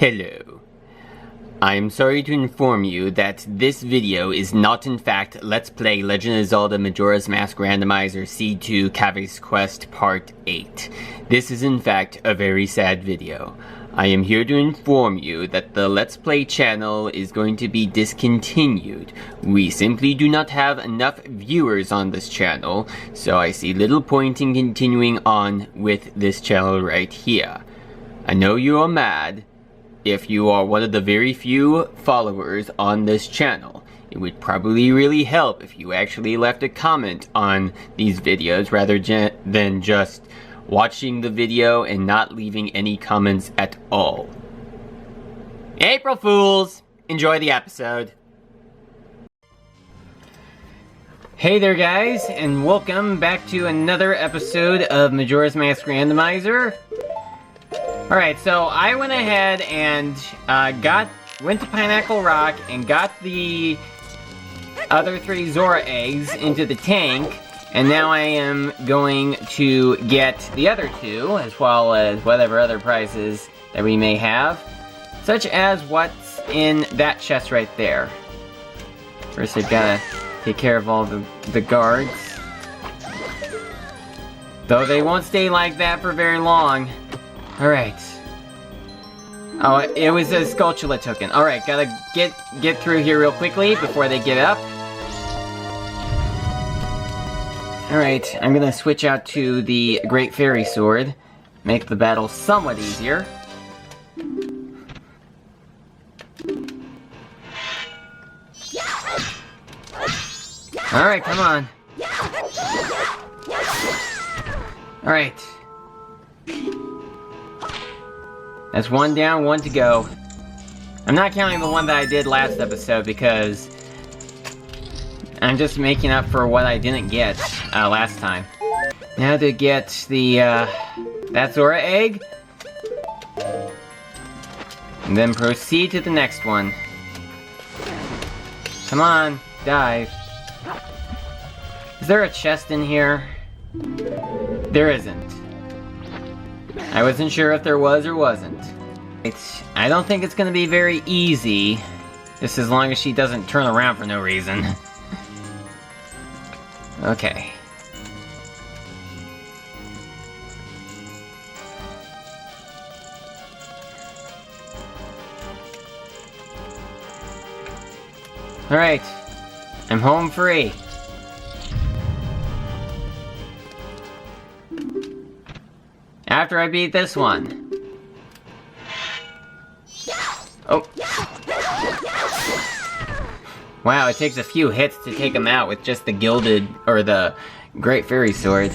Hello. I am sorry to inform you that this video is not in fact Let's Play Legend of Zelda Majora's Mask Randomizer C2 Kafei's Quest Part 8. This is in fact a very sad video. I am here to inform you that the Let's Play channel is going to be discontinued. We simply do not have enough viewers on this channel, so I see little point in continuing on with this channel right here. I know you are mad. If you are one of the very few followers on this channel, it would probably really help if you actually left a comment on these videos rather than just watching the video and not leaving any comments at all. April Fools! Enjoy the episode. Hey there guys, and welcome back to another episode of Majora's Mask Randomizer. Alright, so I went ahead and went to Pineapple Rock and got the other 3 Zora eggs into the tank, and now I am going to get the other 2, as well as whatever other prizes that we may have, such as what's in that chest right there. First I've gotta take care of all the guards. Though they won't stay like that for very long. Alright. Oh, it was a Skulltula token. Alright, gotta get through here real quickly before they get up. Alright, I'm gonna switch out to the Great Fairy Sword. Make the battle somewhat easier. Alright, come on. Alright. That's 1 down, 1 to go. I'm not counting the one that I did last episode because I'm just making up for what I didn't get last time. Now to get the that Zora egg, and then proceed to the next one. Come on, dive. Is there a chest in here? There isn't. I wasn't sure if there was or wasn't. I don't think it's gonna be very easy, just as long as she doesn't turn around for no reason. Okay. Alright. I'm home free. After I beat this one. Oh. Wow, it takes a few hits to take him out with just the gilded, or the Great Fairy Sword.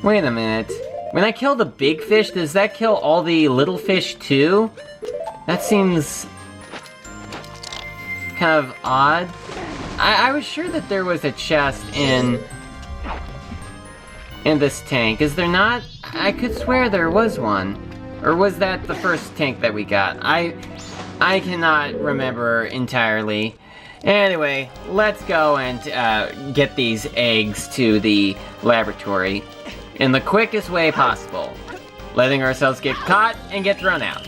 Wait a minute. When I kill the big fish, does that kill all the little fish too? That seems kind of odd. I was sure that there was a chest in this tank. Is there not? I could swear there was one. Or was that the first tank that we got? I cannot remember entirely. Anyway, let's go and get these eggs to the laboratory in the quickest way possible. Letting ourselves get caught and get thrown out.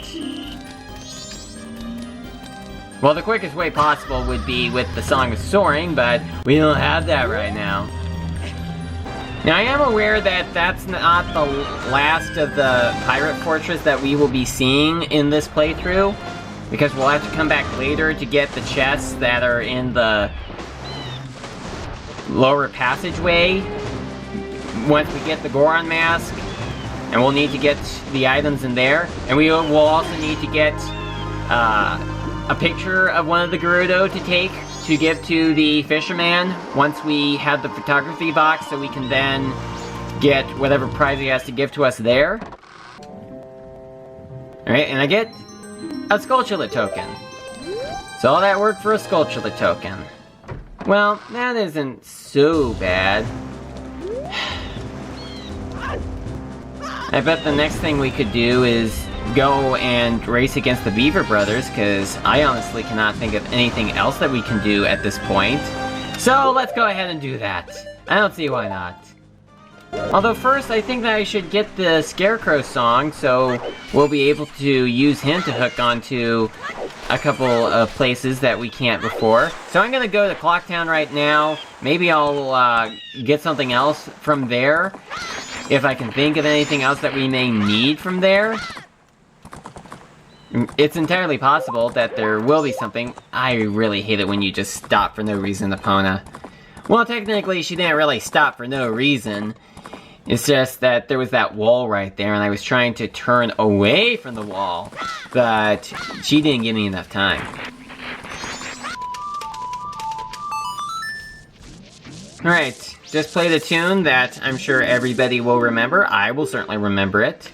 Well, the quickest way possible would be with the Song of Soaring, but we don't have that right now. Now, I am aware that that's not the last of the Pirate Fortress that we will be seeing in this playthrough, because we'll have to come back later to get the chests that are in the lower passageway once we get the Goron Mask, and we'll need to get the items in there, and we will also need to get a picture of one of the Gerudo to give to the fisherman once we have the photography box, so we can then get whatever prize he has to give to us there. Alright, and I get a Skulltula token. So all that work for a Skulltula token. Well, that isn't so bad. I bet the next thing we could do is go and race against the Beaver brothers, because I honestly cannot think of anything else that we can do at this point. So let's go ahead and do that. I don't see why not. Although first, I think that I should get the Scarecrow song, so we'll be able to use him to hook onto a couple of places that we can't before. So I'm gonna go to Clocktown right now. Maybe I'll get something else from there, if I can think of anything else that we may need from there. It's entirely possible that there will be something. I really hate it when you just stop for no reason, Epona. Well, technically, she didn't really stop for no reason. It's just that there was that wall right there, and I was trying to turn away from the wall, but she didn't give me enough time. Alright, just play the tune that I'm sure everybody will remember. I will certainly remember it.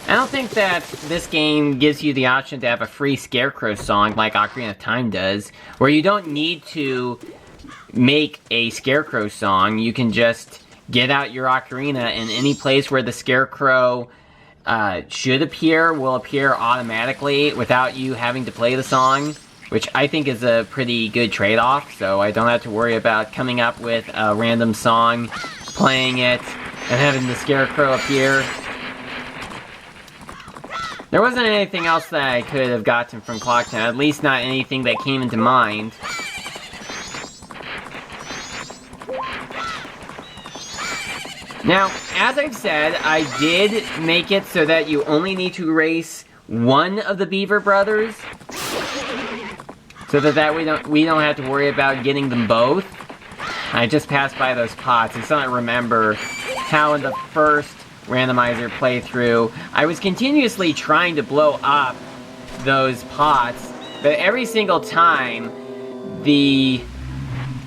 I don't think that this game gives you the option to have a free Scarecrow song like Ocarina of Time does, where you don't need to make a Scarecrow song. You can just get out your Ocarina, and any place where the Scarecrow should appear will appear automatically without you having to play the song, which I think is a pretty good trade-off, so I don't have to worry about coming up with a random song, playing it, and having the Scarecrow appear. There wasn't anything else that I could have gotten from Clocktown, at least not anything that came into mind. Now, as I've said, I did make it so that you only need to race one of the Beaver brothers, so that we don't have to worry about getting them both. I just passed by those pots. I still don't remember how in the first Randomizer playthrough I was continuously trying to blow up those pots, but every single time the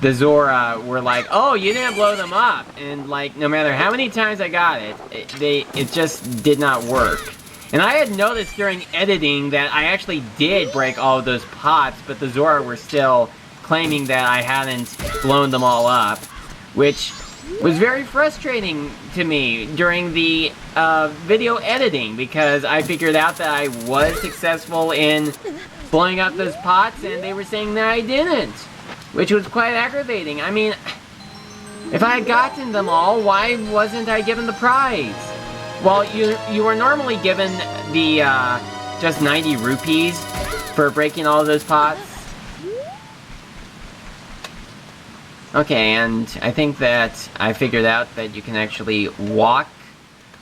Zora were like, "Oh, you didn't blow them up," and like no matter how many times I got it, it just did not work. And I had noticed during editing that I actually did break all of those pots, but the Zora were still claiming that I hadn't blown them all up, which was very frustrating to me during the video editing, because I figured out that I was successful in blowing up those pots, and they were saying that I didn't, which was quite aggravating. I mean, if I had gotten them all, why wasn't I given the prize? Well, you were normally given the just 90 rupees for breaking all of those pots. Okay, and I think that I figured out that you can actually walk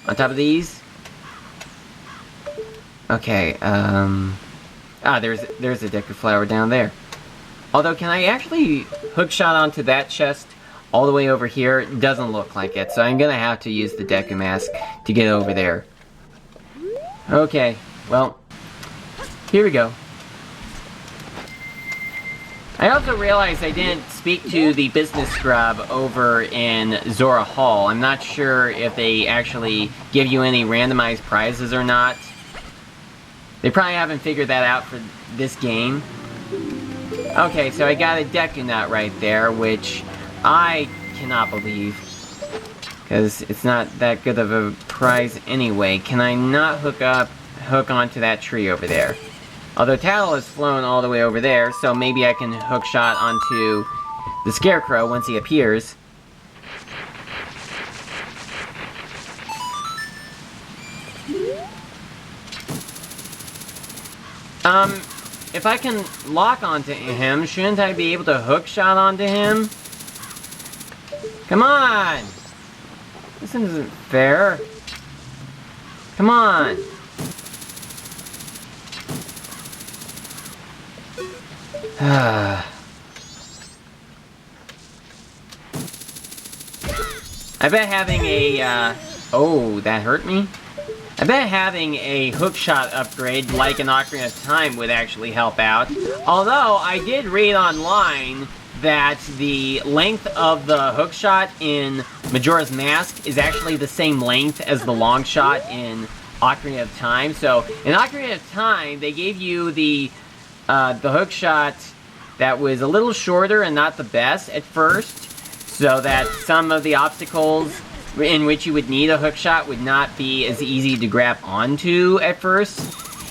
on top of these. Okay, there's a Deku Flower down there. Although, can I actually hookshot onto that chest all the way over here? It doesn't look like it, so I'm gonna have to use the Deku Mask to get over there. Okay, well, here we go. I also realized I didn't speak to the business scrub over in Zora Hall. I'm not sure if they actually give you any randomized prizes or not. They probably haven't figured that out for this game. Okay, so I got a Deku Nut right there, which I cannot believe, because it's not that good of a prize anyway. Can I not hook onto that tree over there? Although Tattle has flown all the way over there, so maybe I can hookshot onto the Scarecrow once he appears. If I can lock onto him, shouldn't I be able to hookshot onto him? Come on! This isn't fair. Come on! I bet having a, oh, that hurt me? I bet having a hookshot upgrade like an Ocarina of Time would actually help out. Although, I did read online that the length of the hookshot in Majora's Mask is actually the same length as the long shot in Ocarina of Time. So, in Ocarina of Time, they gave you the hookshot that was a little shorter and not the best at first, so that some of the obstacles in which you would need a hookshot would not be as easy to grab onto at first,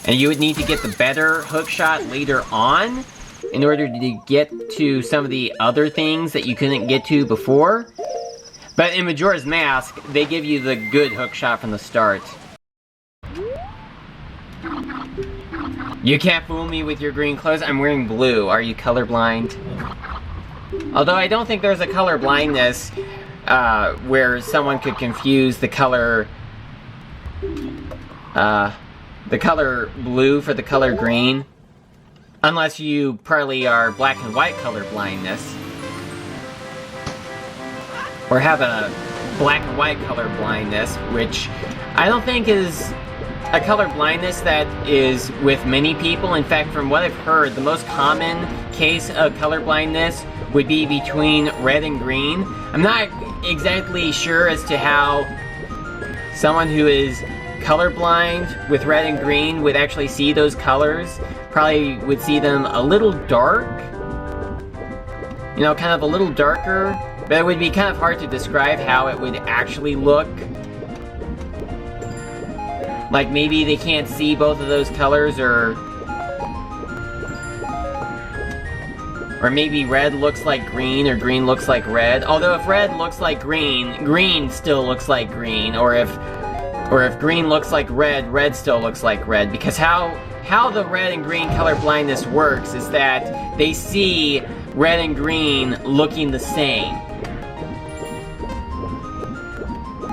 and you would need to get the better hookshot later on in order to get to some of the other things that you couldn't get to before. But in Majora's Mask, they give you the good hook shot from the start. You can't fool me with your green clothes. I'm wearing blue. Are you colorblind? Although I don't think there's a color blindness where someone could confuse the color blue for the color green. Unless you probably are black and white color blindness. Or have a black and white color blindness, which I don't think is a color blindness that is with many people. In fact, from what I've heard, the most common case of color blindness would be between red and green. I'm not exactly sure as to how someone who is colorblind with red and green would actually see those colors. Probably would see them a little dark. You know, kind of a little darker. But it would be kind of hard to describe how it would actually look. Like maybe they can't see both of those colors, or maybe red looks like green, or green looks like red. Although if red looks like green, green still looks like green. Or if green looks like red, red still looks like red. Because how the red and green color blindness works is that they see red and green looking the same.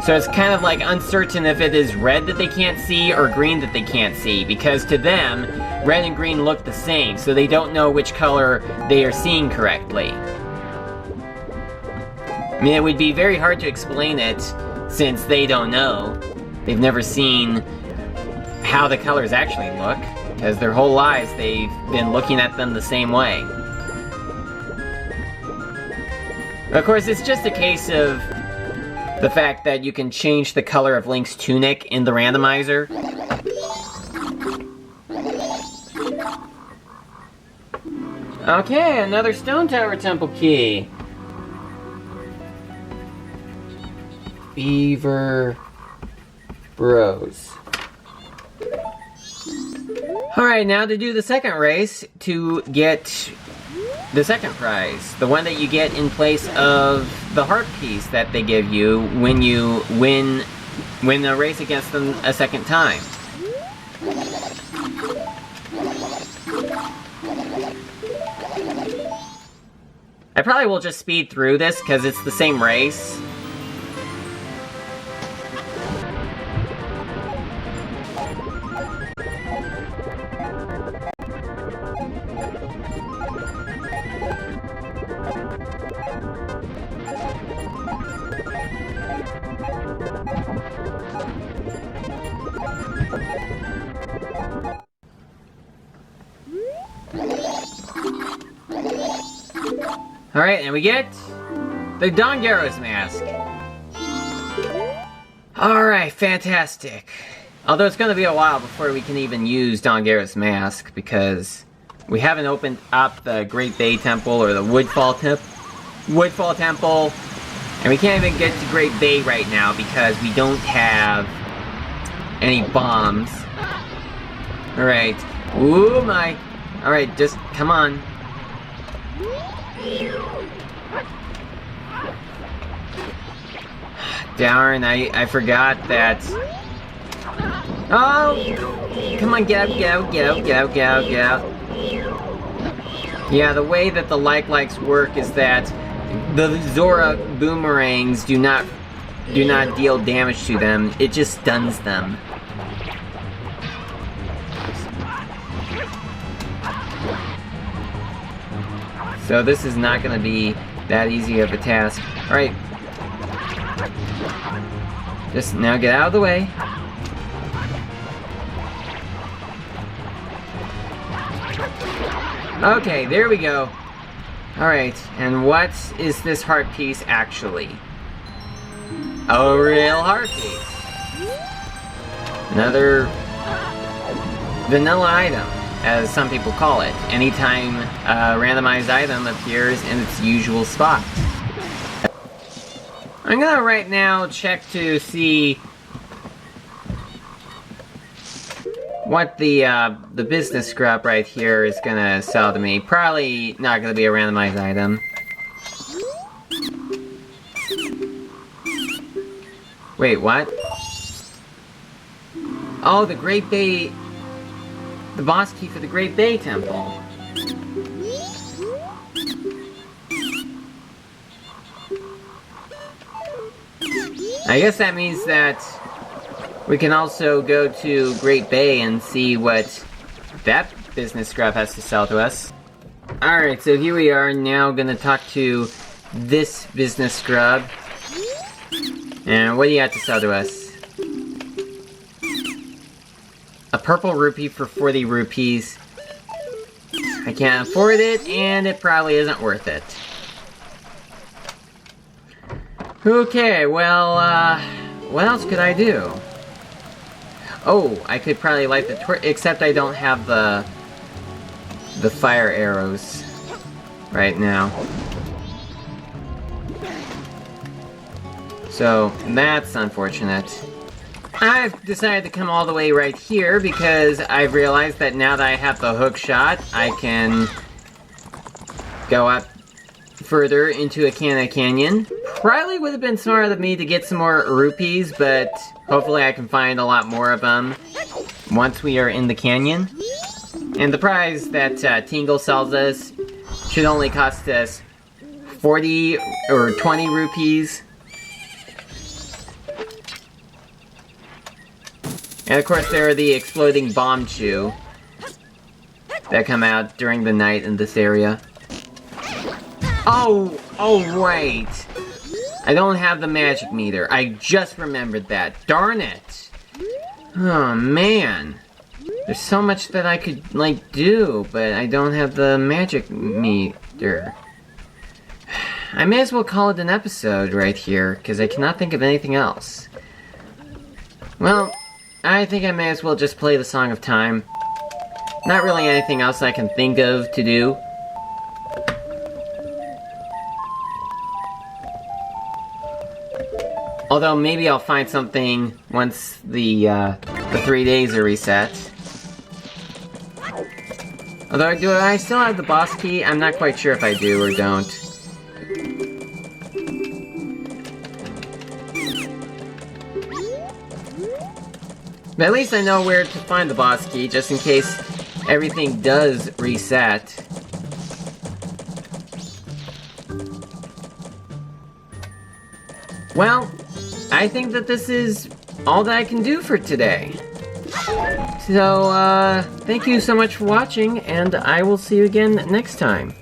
So it's kind of like uncertain if it is red that they can't see or green that they can't see, because to them, red and green look the same, so they don't know which color they are seeing correctly. I mean, it would be very hard to explain it since they don't know. They've never seen how the colors actually look, because their whole lives they've been looking at them the same way. Of course, it's just a case of the fact that you can change the color of Link's tunic in the randomizer. Okay, another Stone Tower Temple key. Beaver Bros. Alright, now to do the second race to get the second prize. The one that you get in place of the heart piece that they give you when you win a race against them a second time. I probably will just speed through this because it's the same race. Alright, and we get the Dongero's mask. Alright, fantastic. Although it's gonna be a while before we can even use Dongero's mask, because we haven't opened up the Great Bay Temple or the Woodfall Temple, and we can't even get to Great Bay right now because we don't have any bombs. Alright. Ooh my. Alright, just come on. Darn, I forgot that. Oh! Come on, get out, get out, get out, get out, get out, get out. Yeah, the way that the likes work is that the Zora boomerangs do not deal damage to them, it just stuns them. So this is not gonna be that easy of a task. Alright. Just now get out of the way. Okay, there we go. Alright, and what is this heart piece actually? A real heart piece. Another vanilla item, as some people call it, anytime a randomized item appears in its usual spot. I'm gonna right now check to see what the business scrap right here is gonna sell to me. Probably not gonna be a randomized item. Wait, what? Oh, the Great Bay... The boss key for the Great Bay Temple. I guess that means that we can also go to Great Bay and see what that business scrub has to sell to us. Alright, so here we are now gonna talk to this business scrub. And what do you have to sell to us? A purple rupee for 40 rupees. I can't afford it, and it probably isn't worth it. Okay, well, what else could I do? Oh, I could probably light the torch, except I don't have the fire arrows right now. So, that's unfortunate. I've decided to come all the way right here because I've realized that now that I have the hook shot, I can go up further into a canyon. Probably would have been smart of me to get some more rupees, but hopefully I can find a lot more of them once we are in the canyon. And the prize that Tingle sells us should only cost us 40 or 20 rupees. And of course there are the exploding bomb chew that come out during the night in this area. Oh right. I don't have the magic meter. I just remembered that. Darn it. Oh man. There's so much that I could, like, do, but I don't have the magic meter. I may as well call it an episode right here, because I cannot think of anything else. Well, I think I may as well just play the Song of Time. Not really anything else I can think of to do. Although maybe I'll find something once the 3 days are reset. Although, do I still have the boss key? I'm not quite sure if I do or don't. But at least I know where to find the boss key, just in case everything does reset. Well, I think that this is all that I can do for today. So, thank you so much for watching, and I will see you again next time.